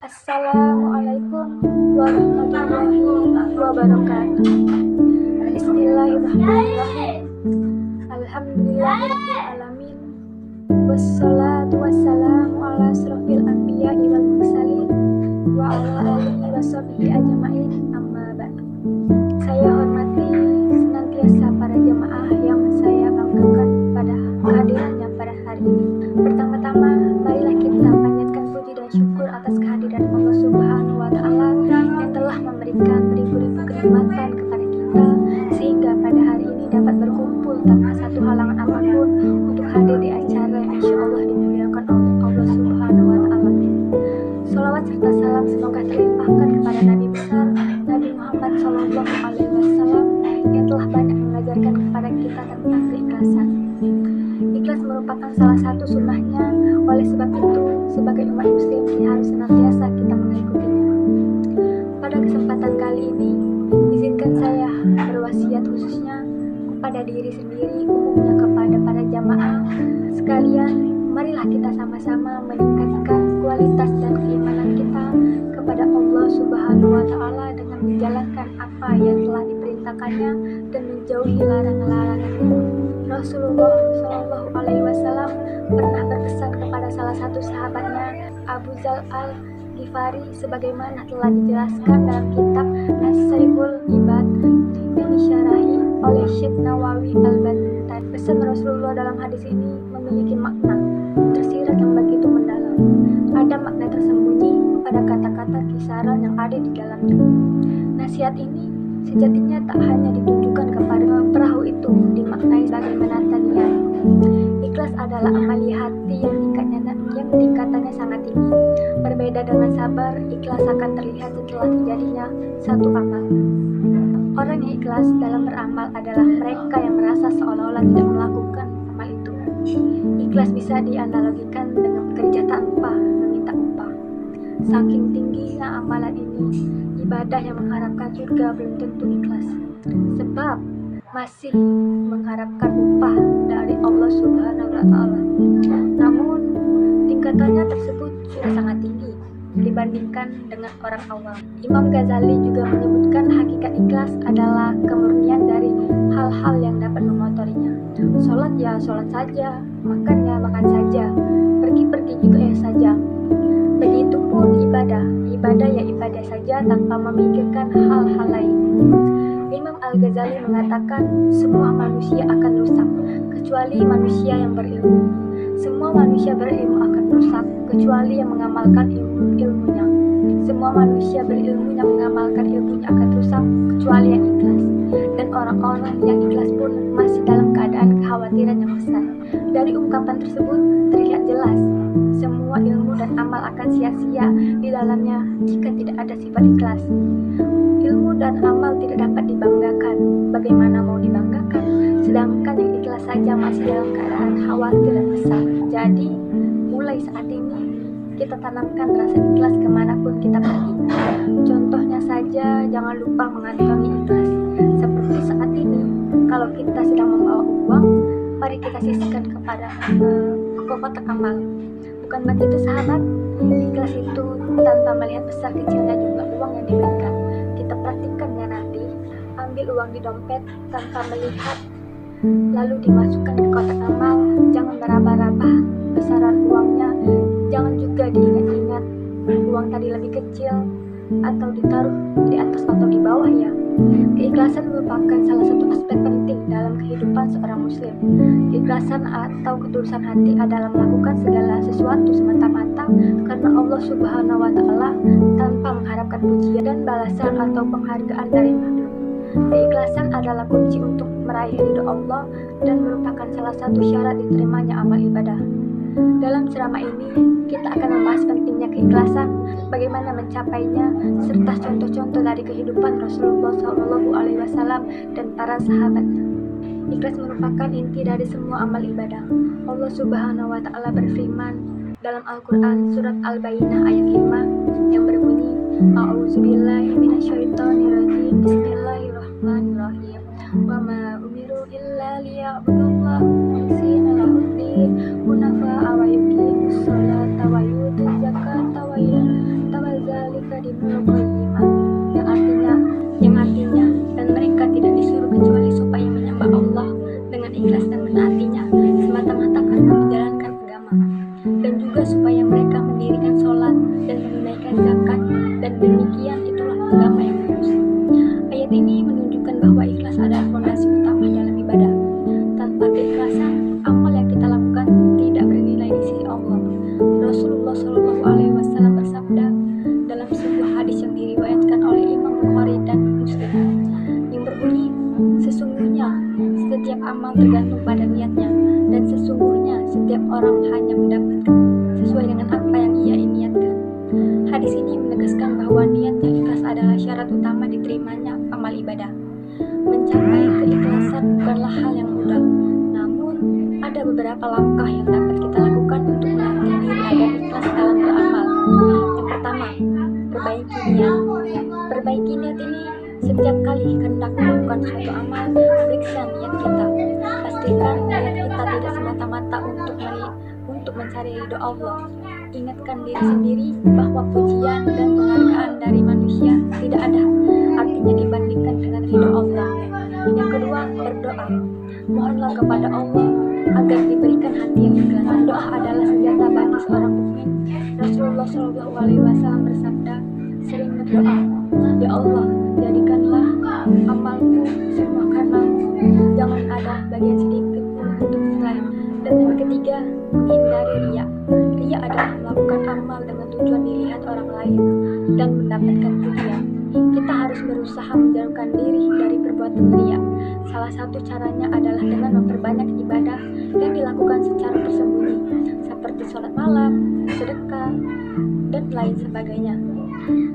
Assalamualaikum warahmatullahi wabarakatuh. Bismillahirrahmanirrahim. Alhamdulillahirabbil alamin. Wassalatu wassalamu ala asrofil anbiya'i wal mursalin wa ala alihi washabihi ajma'in, amma ba'du. Saya hormati senantiasa para jemaah yang saya banggakan pada kehadirannya pada hari ini. Pertama-tama, marilah kita panjatkan puji dan syukur atas kehadiran Allah Subhanahu wa Ta'ala yang telah memberikan beribu-ribu kenikmatan kepada kita, sehingga pada hari ini dapat berkumpul tanpa satu halangan apapun untuk hadir di acara yang insya Allah dimuliakan oleh Allah Subhanahu wa Ta'ala. Sholawat serta salam semoga terlimpahkan kepada Nabi besar Nabi Muhammad SAW yang telah banyak mengajarkan kepada kita tentang keikhlasan. Ikhlas merupakan salah satu sunnahnya, oleh sebab itu sebagai umat muslim harus senantiasa kita mengikutinya. Pada kesempatan kali ini, izinkan saya berwasiat khususnya kepada diri sendiri, umumnya kepada para jamaah sekalian. Marilah kita sama-sama meningkatkan kualitas dan keimanan kita kepada Allah Subhanahu wa Ta'ala dengan menjalankan apa yang telah diperintahkannya dan menjauhi larangan-larangannya. Rasulullah Shallallahu Alaihi Wasallam pernah berpesan kepada salah satu sahabatnya, Abu Dzar Al-Ghifari, sebagaimana telah dijelaskan dalam kitab As-Sahihul Ibad yang disyarahi oleh Syekh Nawawi Al-Bantan. Pesan Rasulullah dalam hadis ini memiliki makna tersirat yang begitu mendalam. Ada makna tersembunyi pada kata-kata kisaran yang ada di dalamnya. Nasihat ini sejatinya tak hanya ditujukan kepada perahu itu, dimaknai sebagai menata niat. Ikhlas adalah amalia hati yang tingkatannya sangat tinggi. Berbeda dengan sabar, ikhlas akan terlihat setelah terjadinya satu amal. Orang yang ikhlas dalam beramal adalah mereka yang merasa seolah-olah tidak melakukan amal itu. Ikhlas bisa dianalogikan dengan bekerja tanpa meminta upah. Saking tingginya amalan ini, ibadah yang mengharapkan surga belum tentu ikhlas, sebab masih mengharapkan upah dari Allah Subhanahu wa Ta'ala. Namun tingkatannya tersebut sudah sangat tinggi dibandingkan dengan orang awam. Imam Ghazali juga menyebutkan hakikat ikhlas adalah kemurnian dari hal-hal yang dapat mengotorinya. Sholat ya sholat saja, makan ya makan saja, pergi-pergi juga ya saja. Begitupun ibadah ya ibadah saja tanpa memikirkan hal-hal lain. Imam Al-Ghazali mengatakan semua manusia akan rusak kecuali manusia yang berilmu. Semua manusia berilmu akan rusak kecuali yang mengamalkan ilmunya. Semua manusia berilmu yang mengamalkan ilmunya akan rusak kecuali yang ikhlas. Dan orang-orang yang ikhlas pun masih dalam keadaan kekhawatiran yang besar. Dari ungkapan tersebut terlihat jelas semua ilmu dan amal akan sia-sia di dalamnya jika tidak ada sifat ikhlas. Ilmu dan amal tidak dapat dibanggakan. Bagaimana mau dibanggakan? Sedangkan yang ikhlas saja masih dalam keadaan khawatir dan besar. Jadi, mulai saat ini kita tanamkan rasa ikhlas kemanapun kita pergi. Contohnya saja, jangan lupa mengantongi ikhlas. Seperti saat ini, kalau kita sedang membawa uang, mari kita sisihkan kepada kotak amal. Bukan begitu sahabat? Ikhlas itu tanpa melihat besar kecilnya jumlah uang yang diberikan. Kita praktikkannya nanti. Ambil uang di dompet tanpa melihat, lalu dimasukkan ke kotak amal. Jangan meraba-raba besaran uangnya. Jangan juga diingat-ingat uang tadi lebih kecil atau ditaruh di atas atau di bawah ya. Keikhlasan merupakan salah satu aspek penting dalam kehidupan seorang muslim. Keikhlasan atau ketulusan hati adalah melakukan segala sesuatu semata-mata karena Allah Subhanahu wa Ta'ala tanpa mengharapkan pujian dan balasan atau penghargaan dari makhluk. Keikhlasan adalah kunci untuk meraih ridho Allah dan merupakan salah satu syarat diterimanya amal ibadah. Dalam ceramah ini, kita akan membahas pentingnya keikhlasan, bagaimana mencapainya, serta contoh-contoh dari kehidupan Rasulullah SAW dan para sahabatnya. Ikhlas merupakan inti dari semua amal ibadah. Allah Subhanahu wa Ta'ala berfirman dalam Al-Quran surat Al-Bayyinah ayat 5 yang berbunyi, A'udzubillahi minasyaitonirrajim, Bismillahirrahmanirrahim. Wa ma umiru illa liya'budullaha mukhlisina lahuddin hunafa wa yuqimus sholata wa yutuz zakata wa Ibnul Qayyimah, yang artinya dan mereka tidak disuruh kecuali supaya menyembah Allah dengan ikhlas dan menaatinya semata-mata karena menjalankan agama, dan juga supaya mereka mendirikan sholat dan menunaikan zakat, dan demikian itulah agama yang lurus. Ayat ini menunjukkan bahwa ikhlas adalah fondasi utama dalam ibadah. Tanpa keikhlasan, amal yang kita lakukan tidak bernilai di sisi Allah. Rasulullah Shallallahu Alaihi Wasallam bersabda dalam sebuah hadis yang diriwayatkan oleh Imam Bukhari dan Muslim, yang berbunyi, sesungguhnya setiap amal tergantung pada niatnya, dan sesungguhnya setiap orang hanya mendapatkan sesuai dengan apa yang ia niatkan. Hadis ini menegaskan bahwa niat yang ikhlas adalah syarat utama diterimanya amal ibadah. Mencapai keikhlasan bukanlah hal yang mudah, namun ada beberapa langkah yang dapat kita lakukan untuk melatih diri agar ikhlas dalam beramal. Yang pertama, perbaiki niat. Perbaiki niat ini setiap kali hendak melakukan suatu amal, periksa niat kita. Pastikan niat kita tidak semata-mata untuk mencari ridho Allah. Ingatkan diri sendiri bahwa pujian dan penghargaan dari manusia tidak ada artinya dibandingkan dengan ridho Allah. Yang kedua, berdoa. Mohonlah kepada Allah agar diberikan hati yang ikhlas. Doa adalah senjata bagi seorang mukmin. Rasulullah Shallallahu Alaihi Wasallam bersabda, sering berdoa, ya Allah, jadikanlah amalku semua karenamu, jangan ada bagian sedikit pun untuk selain. Dan yang ketiga, menghindari riya. Riya adalah melakukan amal dengan tujuan dilihat orang lain dan mendapatkan pujian. Kita harus berusaha menjauhkan diri dari perbuatan riya. Salah satu caranya adalah dengan memperbanyak ibadah yang dilakukan secara tersembunyi, seperti sholat malam, sedekah, dan lain sebagainya.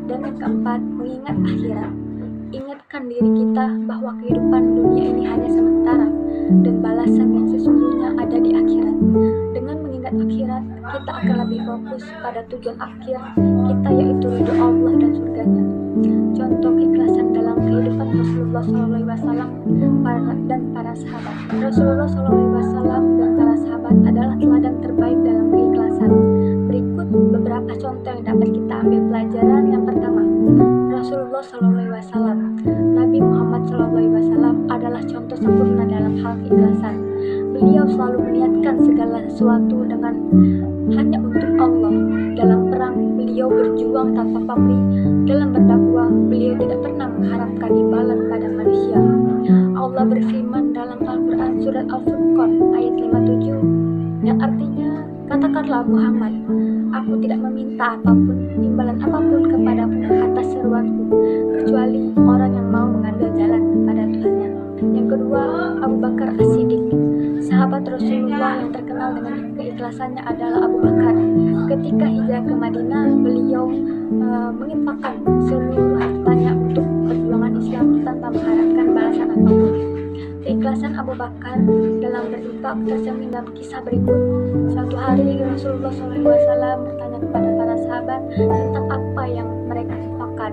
Dan yang keempat, mengingat akhirat. Ingatkan diri kita bahwa kehidupan dunia ini hanya sementara dan balasan yang sesungguhnya ada di akhirat. Dengan mengingat akhirat, kita akan lebih fokus pada tujuan akhir kita, yaitu ridho Allah dan surganya. Contoh keikhlasan dalam kehidupan Rasulullah SAW dan para sahabat. Rasulullah SAW dan para sahabat adalah teladan terbaik dalam keikhlasan. Berikut beberapa contoh yang dapat kita ambil pelajaran. Yang pertama, Rasulullah SAW. Nabi Muhammad SAW adalah contoh sempurna dalam hal keikhlasan. Beliau selalu meniatkan segala sesuatu dengan hanya untuk Allah. Dalam perang, beliau berjuang tanpa pamrih. Dalam berdakwah, beliau tidak pernah mengharapkan imbalan pada manusia. Allah berfirman dalam Al-Quran surat Al-Furqan ayat 57, yang artinya, katakanlah Muhammad, aku tidak meminta imbalan apapun kepadamu atas seruanku, kecuali orang yang mau mengambil jalan kepada Tuhannya. Yang kedua, Abu Bakar As-Siddiq. Sahabat Rasulullah yang terkenal dengan keikhlasannya adalah Abu Bakar. Ketika hijrah ke Madinah, beliau menginfakkan seluruh hartanya untuk perjuangan Islam tanpa mengharapkan balasan apapun. Keikhlasan Abu Bakar dalam berinfak tercermin dalam kisah berikut. Suatu hari Rasulullah SAW bertanya kepada para sahabat tentang apa yang mereka infakkan.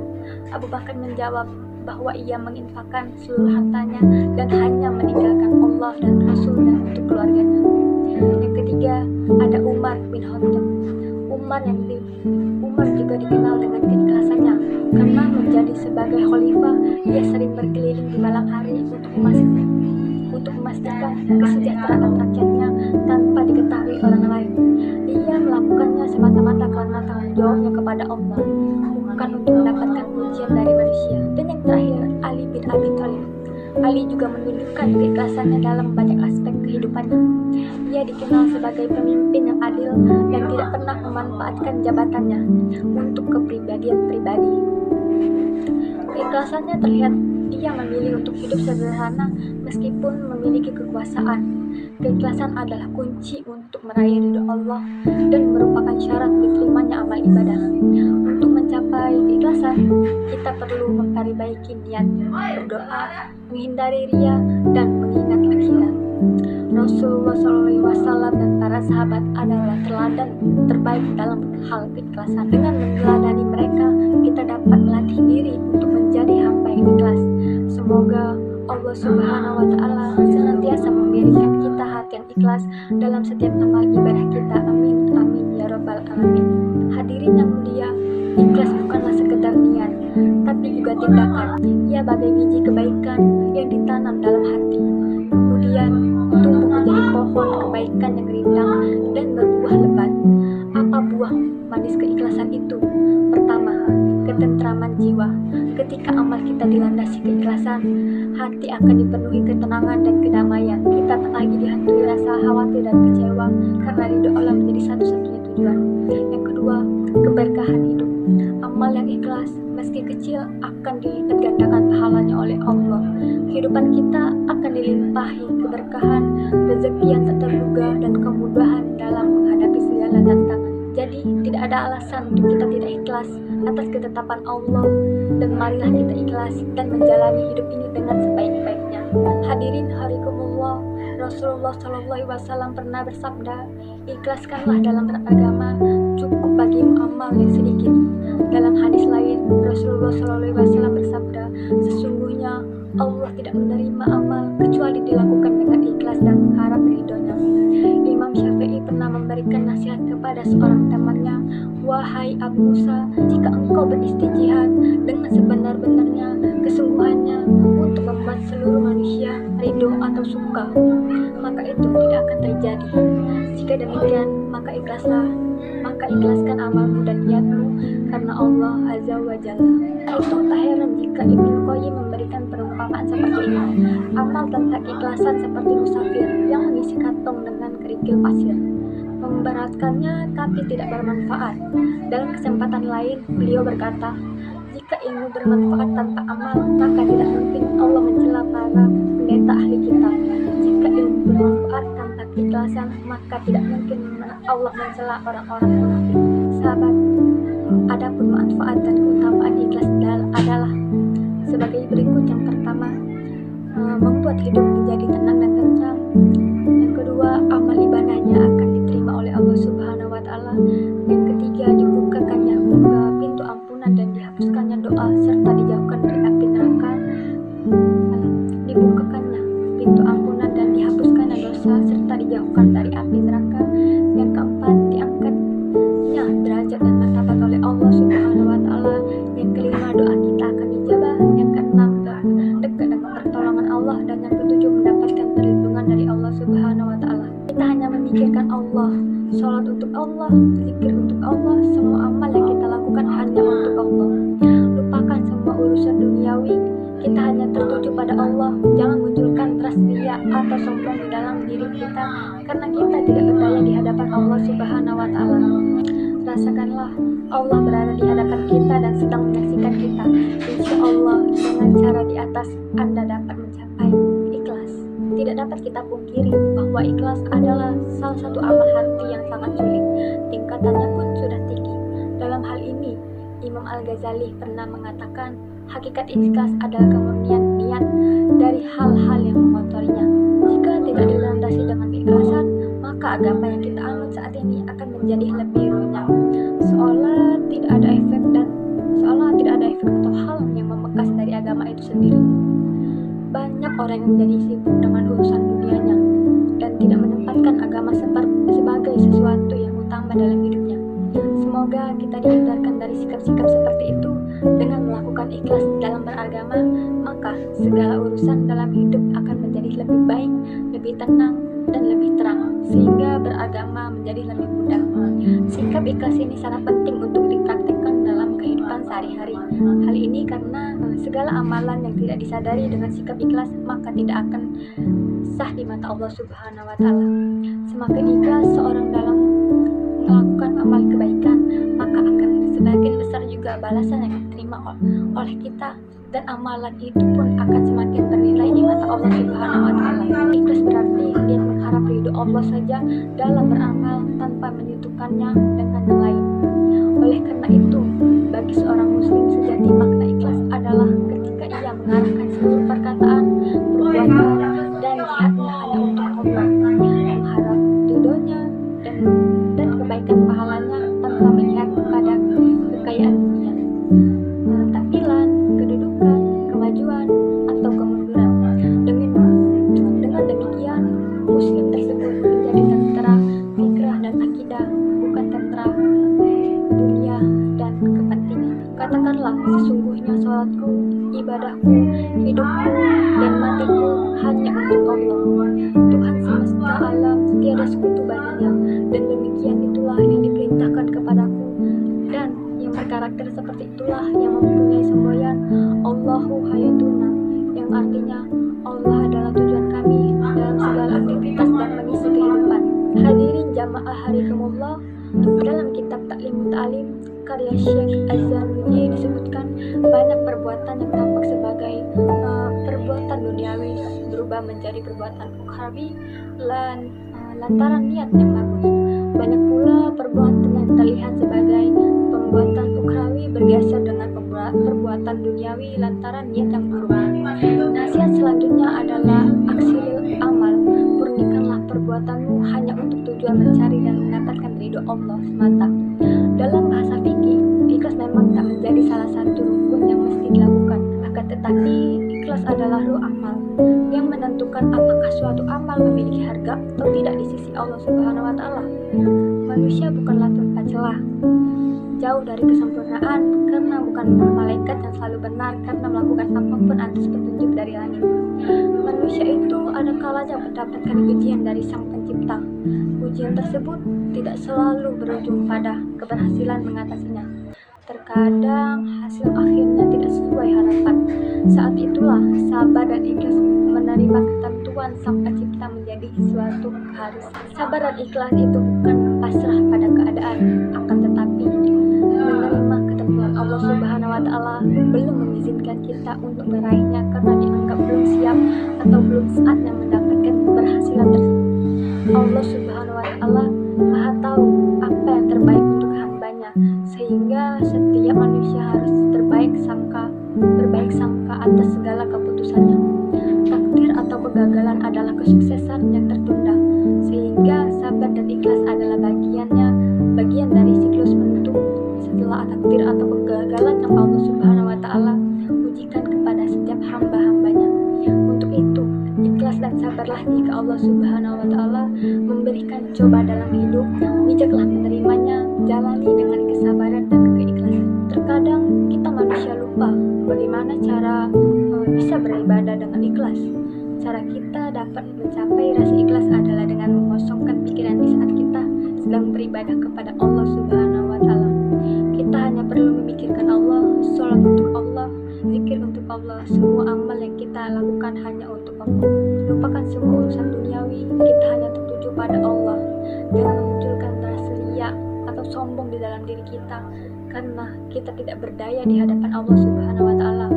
Abu Bakar menjawab bahwa ia menginfakkan seluruh hartanya dan hanya meninggalkan Allah dan Rasulnya untuk keluarganya. Yang ketiga, ada Umar bin Khattab. Umar juga dikenal dengan keikhlasannya. Karena menjadi sebagai khalifah, ia sering berkeliling di malam hari untuk memastikan kesejahteraan rakyatnya tanpa diketahui orang lain. Ia melakukannya semata-mata karena tanggung jawabnya kepada Allah, bukan untuk mendapatkan pujian dari manusia. Dan yang terakhir, Ali bin Abi Thalib. Ali juga menunjukkan keikhlasannya dalam banyak aspek kehidupannya. Ia dikenal sebagai pemimpin yang adil dan tidak pernah memanfaatkan jabatannya untuk kepribadian pribadi. Keikhlasannya terlihat ia memilih untuk hidup sederhana meskipun memiliki kekuasaan. Keikhlasan adalah kunci untuk meraih ridho Allah dan merupakan syarat diterimanya amal ibadah. Untuk mencapai keikhlasan, kita perlu memperbaiki niat, berdoa, menghindari riya, dan mengingat akhirat. Rasulullah SAW dan para sahabat adalah teladan terbaik dalam hal keikhlasan. Dengan meneladani mereka, kita dapat melatih diri untuk menjadi hamba yang ikhlas. Semoga Allah Subhanahu wa Ta'ala senantiasa memberikan kita hati yang ikhlas dalam setiap amal ibadah kita. Amin, amin, ya Rabbal Alamin. Hadirin yang mulia, ikhlas bukanlah sekedar sekedar niat, tapi juga tindakan. Ia bagai biji kebaikan yang ditanam dalam hati, kemudian tumbuh menjadi pohon kebaikan yang rindang dan berbuah lebat. Apa buah manis keikhlasan itu? Pertama, ketentraman jiwa. Ketika amal kita dilandasi keikhlasan, hati akan dipenuhi ketenangan dan kedamaian. Kita tak lagi dihantui rasa khawatir dan kecewa karena ridho Allah menjadi satu-satunya tujuan. Yang kedua, keberkahan hidup. Amal yang ikhlas, meski kecil, akan dilipat gandakan pahalanya oleh Allah. Kehidupan kita akan dilimpahi keberkahan, rezeki yang tak terduga, dan kemudahan dalam menghadapi segala tantangan. Jadi, tidak ada alasan untuk kita tidak ikhlas atas ketetapan Allah, dan marilah kita ikhlas dan menjalani hidup ini dengan sebaik-baiknya. Hadirin harikumullah, Rasulullah SAW pernah bersabda, ikhlaskanlah dalam beragama, cukup bagimu amal yang sedikit. Dalam hadis lain, Rasulullah SAW bersabda, sesungguhnya Allah tidak menerima amal kecuali dilakukan dengan ikhlas dan mengharap ridhonya. Imam Syafi'i pernah memberikan nasihat kepada seorang temannya, wahai Abu Musa, jika engkau beristijihad dengan sebenar-benarnya kesungguhannya untuk membuat seluruh manusia ridho atau suka, maka itu tidak akan terjadi. Jika demikian, maka ikhlaskan amalmu dan niatmu karena Allah Azza wa Jalla. Itu tak heran jika Ibnu Qayyim memberikan perumpamaan seperti ini. Amal tanpa ikhlasan seperti musafir yang mengisi kantong dengan kerikil pasir, memberatkannya tapi tidak bermanfaat. Dalam kesempatan lain, beliau berkata, jika ilmu bermanfaat tanpa amal, maka tidak mungkin Allah mencela para pendeta ahli kitab. Jika ilmu bermanfaat tanpa keikhlasan, maka tidak mungkin Allah mencela orang-orang munafik. Sahabat, adapun manfaat dan keutamaan ikhlas adalah sebagai berikut. Yang pertama, membuat hidup menjadi tenang dan tentram. Yang kedua, amal ibadahnya akan diterima oleh Allah Subhanahu wa Ta'ala. Yang ketiga, dibukakannya pintu ampunan dan dihapuskannya doa serta dijauhkan dari api neraka. Dibukakannya pintu ampunan dan dihapuskannya dosa serta dijauhkan dari api neraka. Yang keempat, diangkatnya derajat dan martabat oleh Allah Subhanahu wa Ta'ala. Yang kelima, doa kita akan dijabah. Yang keenam, dekat dengan pertolongan Allah. Dan yang ketujuh, mendapatkan perlindungan dari Allah Subhanahu wa Ta'ala. Kita hanya memikirkan Allah, sholat untuk Allah, zikir untuk Allah, semua amal yang kita lakukan hanya untuk Allah. Lupakan semua urusan duniawi, kita hanya tertuju pada Allah. Jangan munculkan ras riya atau sombong di dalam diri kita, karena kita tidak berdaya di hadapan Allah Subhanahu wa Ta'ala. Rasakanlah Allah berada di hadapan kita dan sedang menyaksikan kita. Insya Allah dengan cara di atas Anda dapat mencapai ikhlas. Tidak dapat kita pungkiri bahwa ikhlas adalah salah satu amal hati yang sangat sulit. Tingkatannya pun sudah tinggi. Dalam hal ini, Imam Al-Ghazali pernah mengatakan, hakikat ikhlas adalah kemurnian niat dari hal-hal yang mengotorinya. Jika tidak dilandasi dengan keikhlasan, maka agama yang kita anut saat ini akan menjadi lebih runyam, seolah tidak ada efek atau hal yang membekas dari agama itu sendiri. Banyak orang yang menjadi sibuk dengan urusan dunianya dan tidak menempatkan agama sebagai sesuatu yang utama dalam hidupnya. Semoga kita dihindarkan dari sikap-sikap seperti itu. Dengan melakukan ikhlas dalam beragama, maka segala urusan dalam hidup akan menjadi lebih baik, lebih tenang, dan lebih terang, sehingga beragama menjadi lebih mudah. Sikap ikhlas ini sangat penting untuk dipraktikkan dalam kehidupan sehari-hari. Hal ini karena segala amalan yang tidak disadari dengan sikap ikhlas maka tidak akan sah di mata Allah Subhanahu wa Ta'ala. Semakin ikhlas seorang dalam melakukan amal kebaikan, maka akan sebagian besar juga balasan yang diterima oleh kita, dan amalan itu pun akan semakin bernilai di mata Allah Subhanahu wa Ta'ala. Ikhlas berarti dia mengharap ridho Allah saja dalam beramal tanpa menyatukannya dengan yang lain. Oleh karena itu, bagi seorang muslim sejati, makna ikhlas adalah ketika ia mengarahkan seluruh perkataan, perbuatan, dan niatnya hanya untuk Allah, mengharap ridhonya dan kebaikan pahalanya tanpa melihat pada kekayaan dunia, tampilan, kedudukan, kemajuan, atau kemunduran. Dengan demikian, muslim tersebut menjadi tentara fikrah dan akidah, bukan tentara dunia dan kepentingan. Katakanlah, sesungguhnya sholatku, ibadahku, hidupku, dan matiku hanya untuk Allah, Tuhan semesta alam, tiada sekutu baginya, dan demikian itulah yang diperintahkan kepadaku, dan yang berkarakter seperti itulah yang mempunyai semboyan Allahu Hayatuna, yang artinya Allah adalah tujuan kami dalam segala aktivitas dan mengisi kehidupan. Hadirin jamaah harikumullah, dalam kitab Taklim Ta'lim karya Syekh Az-Zarnuji disebutkan banyak perbuatan yang tampak sebagai perbuatan duniawi berubah menjadi perbuatan ukhrawi lantaran niat yang bagus. Banyak pula perbuatan yang terlihat sebagai perbuatan ukhrawi bergeser dengan perbuatan duniawi lantaran niat yang buruk. Nasihat selanjutnya adalah aksilil amal, murnikanlah perbuatanmu hanya untuk tujuan mencari dan mendapatkan ridho Allah semata. Dalam bahasa fikih, ikhlas memang tak menjadi salah satu rukun yang mesti dilakukan. Akan tetapi, ikhlas adalah ruh amal yang menentukan apakah suatu amal memiliki harga atau tidak di sisi Allah Subhanahu wa Ta'ala. Manusia bukanlah tanpa celah, jauh dari kesempurnaan, karena bukan malaikat yang selalu benar karena melakukan apapun atas petunjuk dari langit. Manusia itu ada kalanya mendapatkan ujian dari Sang Pencipta. Ujian tersebut tidak selalu berujung pada keberhasilan mengatasinya. Terkadang hasil akhirnya tidak sesuai harapan. Saat itulah sabar dan ikhlas menerima ketentuan Sang Pencipta menjadi suatu harus. Sabar dan ikhlas itu bukan pasrah pada keadaan, akan tetapi menerima ketentuan Allah Subhanahu wa Ta'ala belum mengizinkan kita untuk meraihnya karena dianggap belum siap atau belum saatnya mendapatkan keberhasilan tersebut. Allah Subhanahu wa Ta'ala Maha tahu apa yang terbaik untuk hambanya, sehingga setiap manusia harus berbaik sangka atas segala keputusannya. Takdir atau kegagalan adalah kesuksesan yang tertunda, sehingga sabar dan ikhlas adalah bagian dari siklus menutup setelah takdir atau kegagalan yang Allah Subhanahu wa Ta'ala ujikan kepada setiap hamba-hambanya. Untuk itu, ikhlas dan sabarlah jika Allah Subhanahu wa Ta'ala memberikan coba dalam hidup, bijaklah menerimanya, jalani dengan kesabaran dan keikhlasan. Terkadang kita manusia lupa bagaimana cara bisa beribadah dengan ikhlas. Cara kita dapat mencapai rasa ikhlas adalah dengan mengosongkan pikiran di saat kita sedang beribadah kepada Allah Subhanahu wa Ta'ala. Kita hanya perlu memikirkan Allah, sholat untuk Allah, zikir untuk Allah, semua amal yang kita lakukan hanya untuk Allah. Lupakan semua urusan duniawi, kita hanya tertuju pada Allah. Jangan memunculkan rasa riya atau sombong di dalam diri kita, karena kita tidak berdaya di hadapan Allah Subhanahu wa Ta'ala.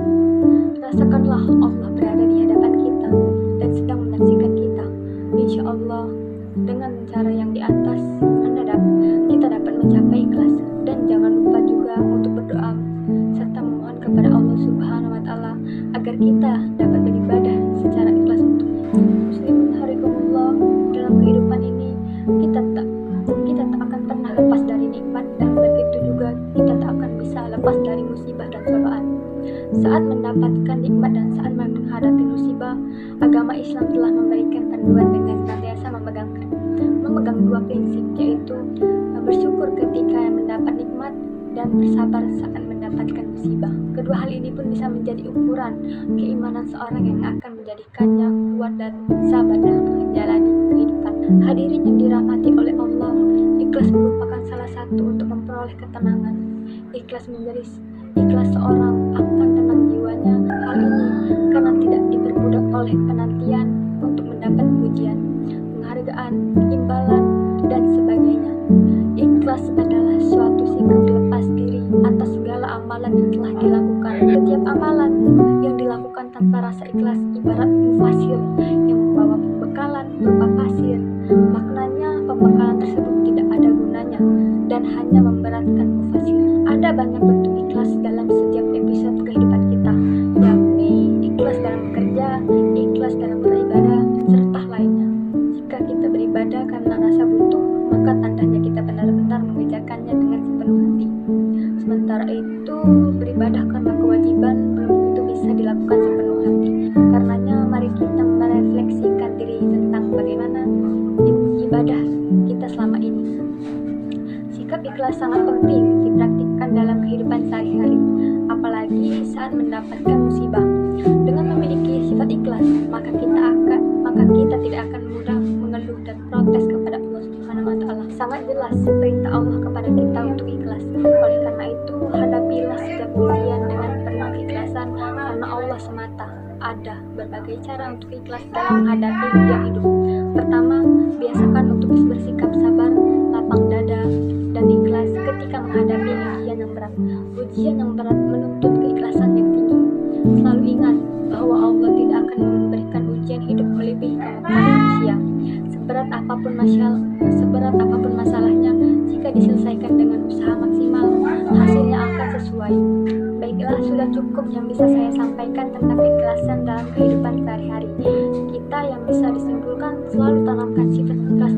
Rasakanlah Allah berada di hadapan kita dan sedang menyaksikan kita. Insya Allah, dengan cara yang di atas, kita dapat mencapai ikhlas. Dan jangan lupa juga untuk berdoa serta memohon kepada Allah Subhanahu wa Ta'ala agar kita dapat beribadah secara ikhlas untuk muslimin harikumullah. Dalam kehidupan ini kita tak akan pernah lepas dari nikmat, dan begitu juga kita tak akan bisa lepas dari musibah dan cobaan. Saat mendapatkan nikmat dan saat menghadapi musibah, agama Islam telah memberikan panduan dengan senantiasa memegang dua prinsip, yaitu bersyukur ketika mendapat nikmat dan bersabar saat mendapatkan musibah. Kedua hal ini pun bisa menjadi ukuran keimanan seorang yang akan menjadikannya kuat dan sabar dalam menjalani kehidupan. Hadirin yang dirahmati oleh Allah, ikhlas merupakan salah satu untuk memperoleh ketenangan. Ikhlas seorang akan tenang jiwanya. Hal ini karena tidak diperbudak oleh penantian untuk mendapat pujian, penghargaan, imbalan, dan sebagainya. Ikhlas adalah suatu sikap lepas diri atas segala amalan yang telah dilakukan. Setiap amalan yang dilakukan tanpa rasa ikhlas ibarat mufasir yang membawa pembekalan berupa pasir. Maknanya pembekalan tersebut tidak ada gunanya dan hanya memberatkan mufasir. Ada banyak bentuk ikhlas dalam setiap episode kehidupan kita, yakni ikhlas dalam bekerja, ikhlas dalam beribadah, serta lainnya. Jika kita beribadah karena rasa butuh, maka tandanya kita benar-benar mengerjakannya dengan sepenuh hati. Sementara itu, beribadah karena kewajiban belum tentu bisa dilakukan sepenuh hati. Karenanya, mari kita merefleksikan diri tentang bagaimana ibadah kita selama ini. Sikap ikhlas sangat penting dipraktikkan dalam kehidupan sehari-hari. mendapatkan musibah. Dengan memiliki sifat ikhlas, maka kita tidak akan mudah mengeluh dan protes kepada Allah Subhanahu wa taala. Sangat jelas perintah Allah kepada kita untuk ikhlas. Oleh karena itu, hadapilah setiap ujian dengan penuh keikhlasan karena Allah semata. Ada berbagai cara untuk ikhlas dalam menghadapi ujian hidup. Pertama, biasakan untuk bersikap sabar, lapang dada, dan ikhlas ketika menghadapi ujian yang berat. Ujian yang berat menuntut keikhlasan yang tinggi. Selalu ingat bahwa Allah tidak akan memberikan ujian hidup melebihi kemampuan manusia. Seberat apapun masalahnya, jika diselesaikan dengan usaha maksimal, hasilnya akan sesuai. Baiklah, sudah cukup yang bisa saya sampaikan tentang keikhlasan dalam kehidupan sehari-hari. Kita yang bisa disimpulkan selalu tanamkan sifat ikhlas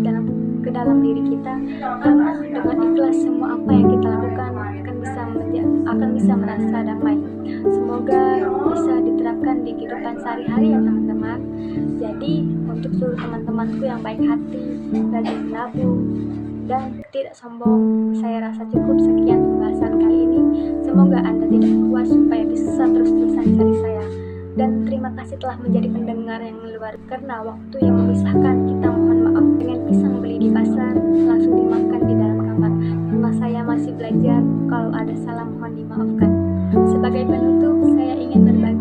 ke dalam diri kita, karena dengan ikhlas semua apa yang kita lakukan akan bisa merasa damai. Semoga bisa diterapkan di kehidupan sehari-hari ya teman-teman. Jadi untuk seluruh teman-temanku yang baik hati, rajin menabung, dan tidak sombong, saya rasa cukup sekian pembahasan kali ini. Semoga Anda tidak puas supaya bisa terus-terusan cari saya. Dan terima kasih telah menjadi pendengar yang luar, karena waktu yang memisahkan kita mohon maaf. Dengan pisang beli di pasar langsung dimakan di dalam kamar, karena saya masih belajar. Kalau ada salah mohon dimaafkan. Sebagai penutup, saya ingin berbagi